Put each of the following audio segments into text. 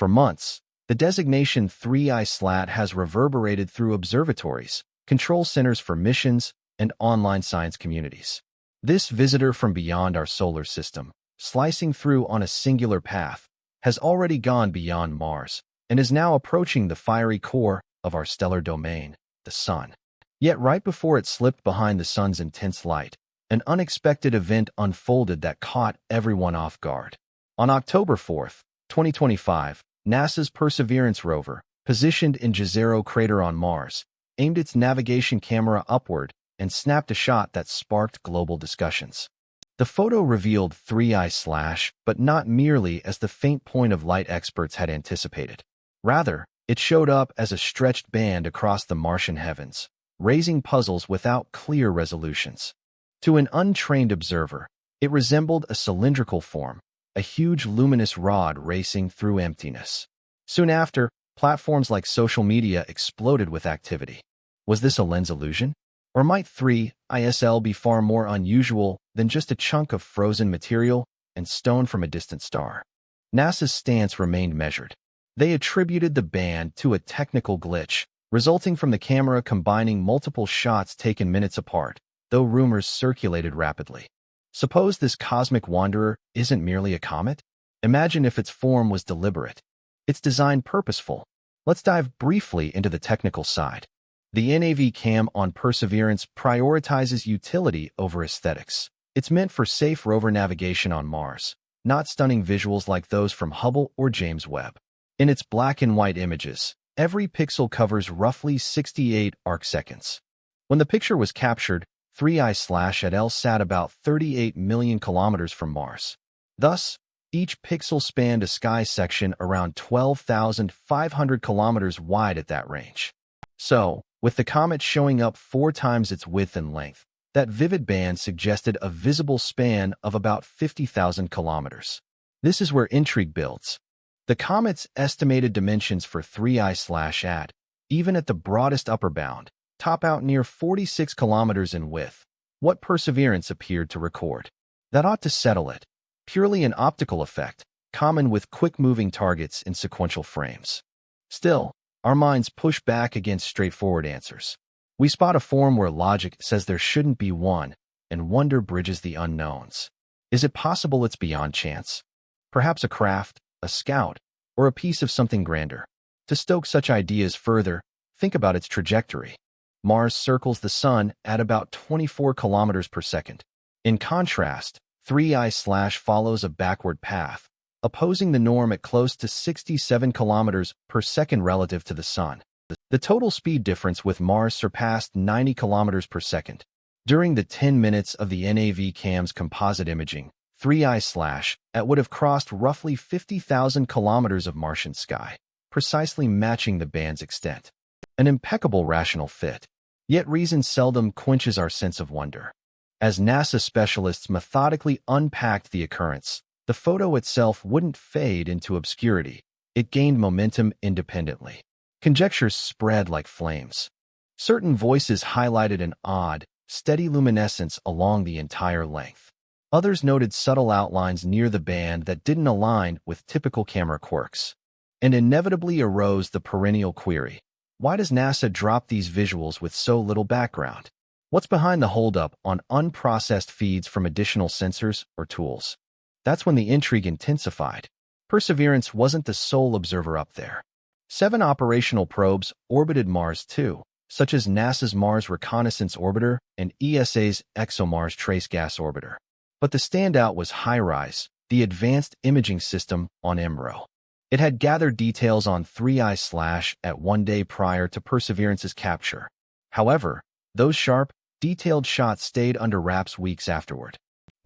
For months, the designation 3I Slat has reverberated through observatories, control centers for missions, and online science communities. This visitor from beyond our solar system, slicing through on a singular path, has already gone beyond Mars and is now approaching the fiery core of our stellar domain, the Sun. Yet right before it slipped behind the Sun's intense light, an unexpected event unfolded that caught everyone off guard. On October 4th, 2025, NASA's Perseverance rover, positioned in Jezero crater on Mars, aimed its navigation camera upward and snapped a shot that sparked global discussions. The photo revealed 3I Slash, but not merely as the faint point of light experts had anticipated. Rather, it showed up as a stretched band across the Martian heavens, raising puzzles without clear resolutions. To an untrained observer, it resembled a cylindrical form, a huge luminous rod racing through emptiness. Soon after, platforms like social media exploded with activity. Was this a lens illusion? Or might 3ISL be far more unusual than just a chunk of frozen material and stone from a distant star? NASA's stance remained measured. They attributed the band to a technical glitch, resulting from the camera combining multiple shots taken minutes apart, though rumors circulated rapidly. Suppose this cosmic wanderer isn't merely a comet? Imagine if its form was deliberate, its design purposeful. Let's dive briefly into the technical side. The NAV cam on Perseverance prioritizes utility over aesthetics. It's meant for safe rover navigation on Mars, not stunning visuals like those from Hubble or James Webb. In its black and white images, every pixel covers roughly 68 arcseconds. When the picture was captured, 3I Slash at L sat about 38 million kilometers from Mars. Thus, each pixel spanned a sky section around 12,500 kilometers wide at that range. So, with the comet showing up 4 times its width and length, that vivid band suggested a visible span of about 50,000 kilometers. This is where intrigue builds. The comet's estimated dimensions for 3I Slash even at the broadest upper bound, top out near 46 kilometers in width, what Perseverance appeared to record. That ought to settle it. Purely an optical effect, common with quick-moving targets in sequential frames. Still, our minds push back against straightforward answers. We spot a form where logic says there shouldn't be one, and wonder bridges the unknowns. Is it possible it's beyond chance? Perhaps a craft, a scout, or a piece of something grander. To stoke such ideas further, think about its trajectory. Mars circles the Sun at about 24 kilometers per second. In contrast, 3I Slash follows a backward path, opposing the norm at close to 67 kilometers per second relative to the Sun. The total speed difference with Mars surpassed 90 kilometers per second. During the 10 minutes of the NAV cam's composite imaging, 3I Slash would have crossed roughly 50,000 kilometers of Martian sky, precisely matching the band's extent. An impeccable rational fit. Yet reason seldom quenches our sense of wonder. As NASA specialists methodically unpacked the occurrence, the photo itself wouldn't fade into obscurity. It gained momentum independently. Conjectures spread like flames. Certain voices highlighted an odd, steady luminescence along the entire length. Others noted subtle outlines near the band that didn't align with typical camera quirks. And inevitably arose the perennial query: why does NASA drop these visuals with so little background? What's behind the holdup on unprocessed feeds from additional sensors or tools? That's when the intrigue intensified. Perseverance wasn't the sole observer up there. 7 operational probes orbited Mars too, such as NASA's Mars Reconnaissance Orbiter and ESA's ExoMars Trace Gas Orbiter. But the standout was HiRISE, the advanced imaging system on EMRO. It had gathered details on 3I Slash at 1 day prior to Perseverance's capture. However, those sharp, detailed shots stayed under wraps weeks afterward.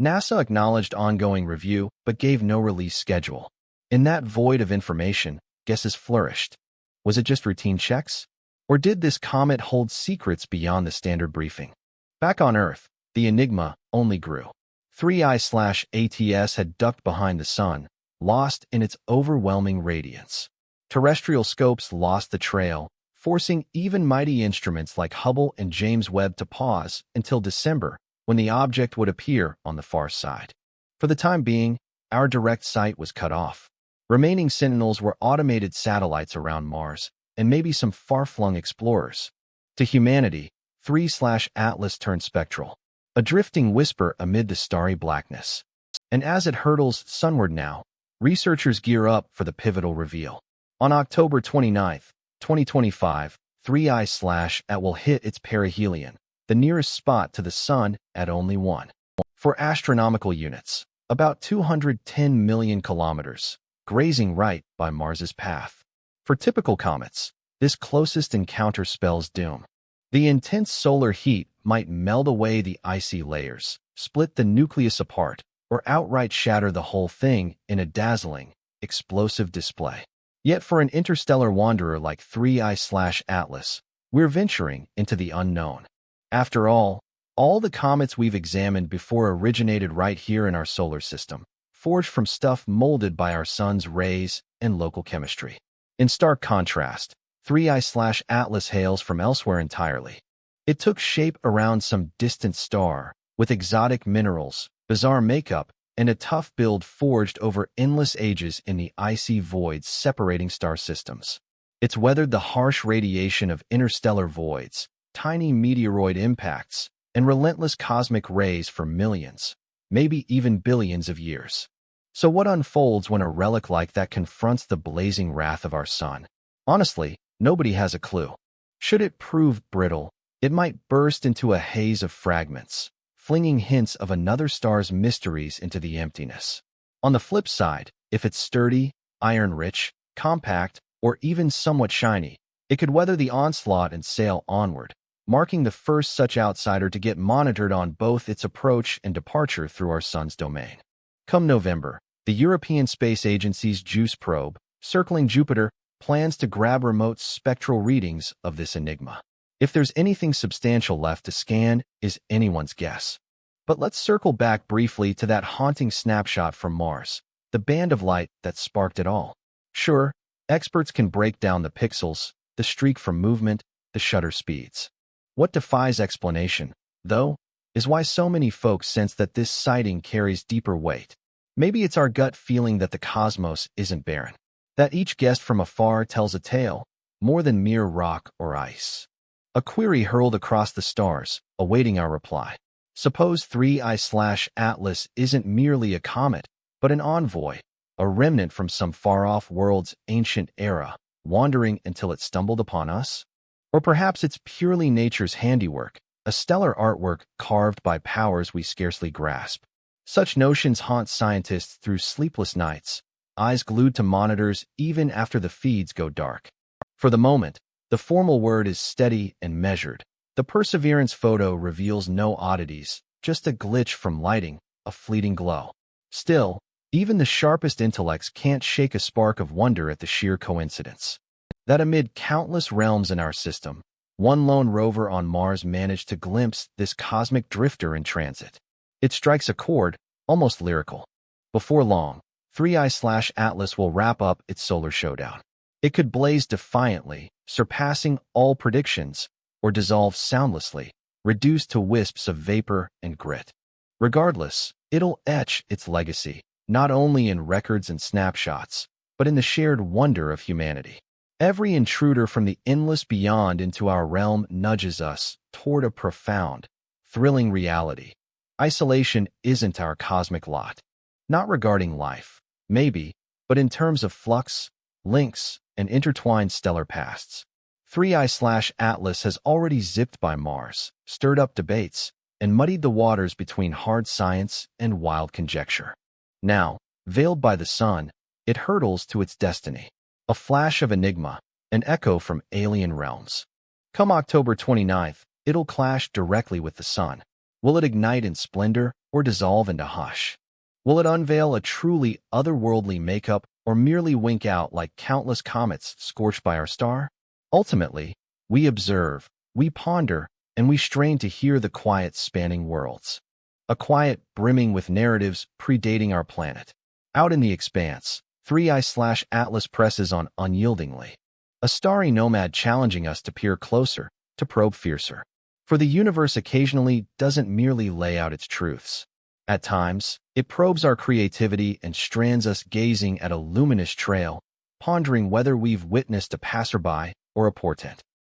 NASA acknowledged ongoing review but gave no release schedule. In that void of information, guesses flourished. Was it just routine checks? Or did this comet hold secrets beyond the standard briefing? Back on Earth, the enigma only grew. 3I Slash ATS had ducked behind the Sun, lost in its overwhelming radiance. Terrestrial scopes lost the trail, forcing even mighty instruments like Hubble and James Webb to pause until December, when the object would appear on the far side. For the time being, our direct sight was cut off. Remaining sentinels were automated satellites around Mars, and maybe some far-flung explorers. To humanity, 3/Atlas turned spectral, a drifting whisper amid the starry blackness. And as it hurtles sunward now, researchers gear up for the pivotal reveal. On October 29, 2025, 3I/At will hit its perihelion, the nearest spot to the Sun at only 1. For astronomical units, about 210 million kilometers, grazing right by Mars's path. For typical comets, this closest encounter spells doom. The intense solar heat might melt away the icy layers, split the nucleus apart, or outright shatter the whole thing in a dazzling, explosive display. Yet for an interstellar wanderer like 3I/Atlas, we're venturing into the unknown. After all the comets we've examined before originated right here in our solar system, forged from stuff molded by our sun's rays and local chemistry. In stark contrast, 3I/Atlas hails from elsewhere entirely. It took shape around some distant star, with exotic minerals, bizarre makeup, and a tough build forged over endless ages in the icy voids separating star systems. It's weathered the harsh radiation of interstellar voids, tiny meteoroid impacts, and relentless cosmic rays for millions, maybe even billions of years. So what unfolds when a relic like that confronts the blazing wrath of our sun? Honestly, nobody has a clue. Should it prove brittle, it might burst into a haze of fragments, flinging hints of another star's mysteries into the emptiness. On the flip side, if it's sturdy, iron-rich, compact, or even somewhat shiny, it could weather the onslaught and sail onward, marking the first such outsider to get monitored on both its approach and departure through our sun's domain. Come November, the European Space Agency's JUICE probe, circling Jupiter, plans to grab remote spectral readings of this enigma. If there's anything substantial left to scan, is anyone's guess. But let's circle back briefly to that haunting snapshot from Mars, the band of light that sparked it all. Sure, experts can break down the pixels, the streak from movement, the shutter speeds. What defies explanation, though, is why so many folks sense that this sighting carries deeper weight. Maybe it's our gut feeling that the cosmos isn't barren, that each guest from afar tells a tale, more than mere rock or ice. A query hurled across the stars, awaiting our reply. Suppose 3I/Atlas isn't merely a comet, but an envoy, a remnant from some far-off world's ancient era, wandering until it stumbled upon us? Or perhaps it's purely nature's handiwork, a stellar artwork carved by powers we scarcely grasp. Such notions haunt scientists through sleepless nights, eyes glued to monitors even after the feeds go dark. For the moment, the formal word is steady and measured. The Perseverance photo reveals no oddities, just a glitch from lighting, a fleeting glow. Still, even the sharpest intellects can't shake a spark of wonder at the sheer coincidence that amid countless realms in our system, one lone rover on Mars managed to glimpse this cosmic drifter in transit. It strikes a chord, almost lyrical. Before long, 3I/Atlas will wrap up its solar showdown. It could blaze defiantly, surpassing all predictions, or dissolve soundlessly, reduced to wisps of vapor and grit. Regardless, it'll etch its legacy, not only in records and snapshots, but in the shared wonder of humanity. Every intruder from the endless beyond into our realm nudges us toward a profound, thrilling reality. Isolation isn't our cosmic lot. Not regarding life, maybe, but in terms of flux, links, and intertwined stellar pasts. 3I/Atlas has already zipped by Mars, stirred up debates, and muddied the waters between hard science and wild conjecture. Now, veiled by the sun, it hurtles to its destiny. A flash of enigma, an echo from alien realms. Come October 29th, it'll clash directly with the sun. Will it ignite in splendor or dissolve into hush? Will it unveil a truly otherworldly makeup or merely wink out like countless comets scorched by our star? Ultimately, we observe, we ponder, and we strain to hear the quiet spanning worlds. A quiet brimming with narratives predating our planet. Out in the expanse, 3I/Atlas presses on unyieldingly. A starry nomad challenging us to peer closer, to probe fiercer. For the universe occasionally doesn't merely lay out its truths. At times, it probes our creativity and strands us gazing at a luminous trail, pondering whether we've witnessed a passerby or a portent.